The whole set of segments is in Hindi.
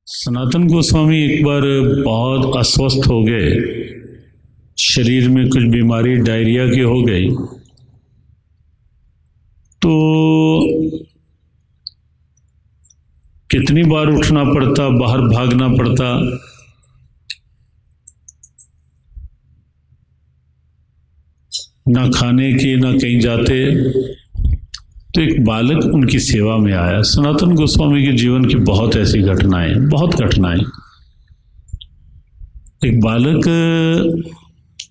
सनातन गोस्वामी एक बार बहुत अस्वस्थ हो गए, शरीर में कुछ बीमारी डायरिया की हो गई। तो कितनी बार उठना पड़ता, बाहर भागना पड़ता। ना खाने की ना कहीं जाते। तो एक बालक उनकी सेवा में आया। सनातन गोस्वामी के जीवन की बहुत ऐसी घटनाएं, बहुत घटनाएं। एक बालक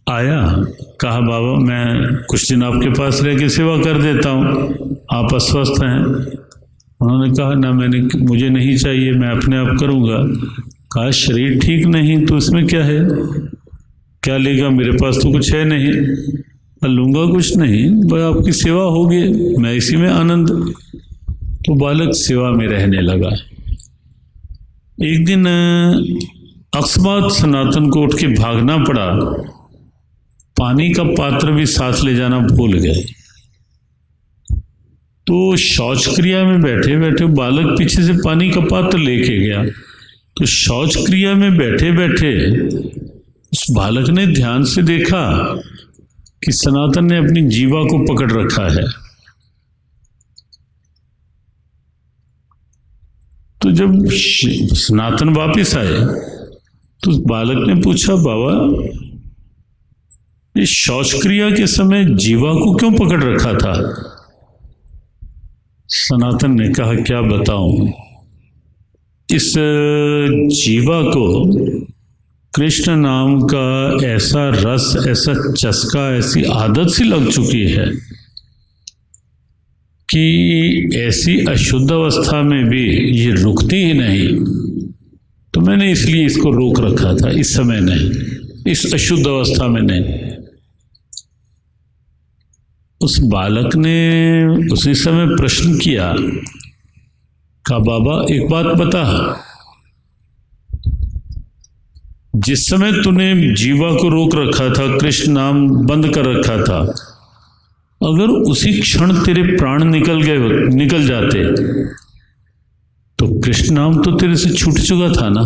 आया, कहा बाबा मैं कुछ दिन आपके पास रह के सेवा कर देता हूँ, आप अस्वस्थ हैं। उन्होंने कहा ना, मुझे नहीं चाहिए, मैं अपने आप करूँगा। कहा शरीर ठीक नहीं तो इसमें क्या है, क्या लेगा, मेरे पास तो कुछ है नहीं, लूँगा कुछ नहीं, बस आपकी सेवा होगी, मैं इसी में आनंद। तो बालक सेवा में रहने लगा। एक दिन अकस्मात सनातन को उठ के भागना पड़ा, पानी का पात्र भी साथ ले जाना भूल गए। तो शौच क्रिया में बैठे बैठे बालक पीछे से पानी का पात्र लेके गया। तो शौच क्रिया में बैठे बैठे उस बालक ने ध्यान से देखा कि सनातन ने अपनी जीवा को पकड़ रखा है। तो जब सनातन वापस आए तो बालक ने पूछा, बाबा इस शौच क्रिया के समय जीवा को क्यों पकड़ रखा था? सनातन ने कहा, क्या बताऊं, इस जीवा को कृष्ण नाम का ऐसा रस, ऐसा चस्का, ऐसी आदत सी लग चुकी है कि ऐसी अशुद्ध अवस्था में भी ये रुकती ही नहीं। तो मैंने इसलिए इसको रोक रखा था, इस समय नहीं, इस अशुद्ध अवस्था में नहीं। उस बालक ने उसी समय प्रश्न किया, कहा बाबा एक बात बता, जिस समय तूने जीवा को रोक रखा था, कृष्ण नाम बंद कर रखा था, अगर उसी क्षण तेरे प्राण निकल जाते तो कृष्ण नाम तो तेरे से छूट चुका था ना।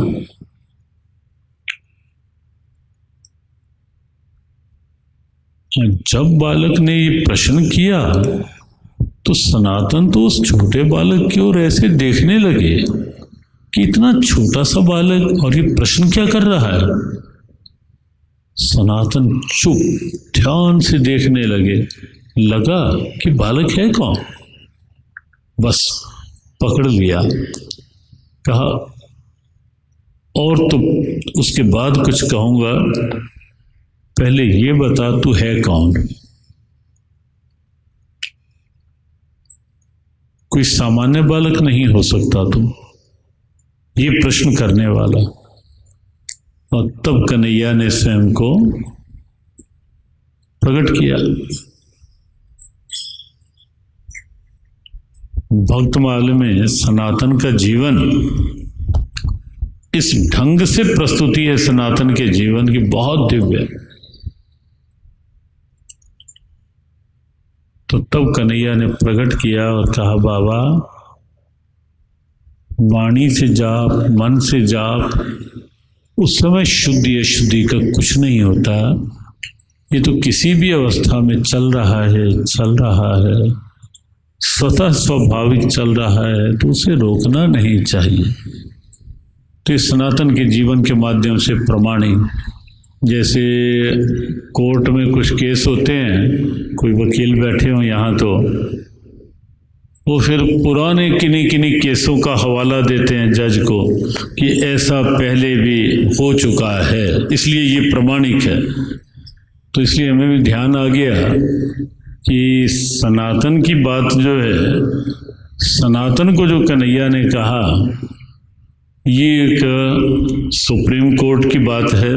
जब बालक ने ये प्रश्न किया तो सनातन तो उस छोटे बालक की ओर ऐसे देखने लगे कि इतना छोटा सा बालक और ये प्रश्न क्या कर रहा है। सनातन चुप ध्यान से देखने लगा कि बालक है कौन। बस पकड़ लिया, कहा और तो उसके बाद कुछ कहूंगा, पहले ये बता तू है कौन। कोई सामान्य बालक नहीं हो सकता तू, ये प्रश्न करने वाला। और तब कन्हैया ने स्वयं को प्रकट किया। भक्तमाल में सनातन का जीवन इस ढंग से प्रस्तुति है, सनातन के जीवन की बहुत दिव्य। तो तब कन्हैया ने प्रकट किया और कहा, बाबा वाणी से जाप, मन से जाप, उस समय शुद्धि अशुद्धि का कुछ नहीं होता। ये तो किसी भी अवस्था में चल रहा है, स्वतः स्वाभाविक चल रहा है, तो उसे रोकना नहीं चाहिए। तो इस सनातन के जीवन के माध्यम से प्रमाणिक, जैसे कोर्ट में कुछ केस होते हैं, कोई वकील बैठे हो यहाँ, तो वो फिर पुराने किन्हीं केसों का हवाला देते हैं जज को कि ऐसा पहले भी हो चुका है, इसलिए ये प्रमाणिक है। तो इसलिए हमें भी ध्यान आ गया कि सनातन की बात जो है, सनातन को जो कन्हैया ने कहा, ये एक सुप्रीम कोर्ट की बात है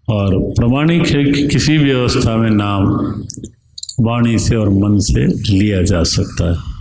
और प्रमाणिक है कि किसी भी अवस्था में नाम वाणी से और मन से लिया जा सकता है।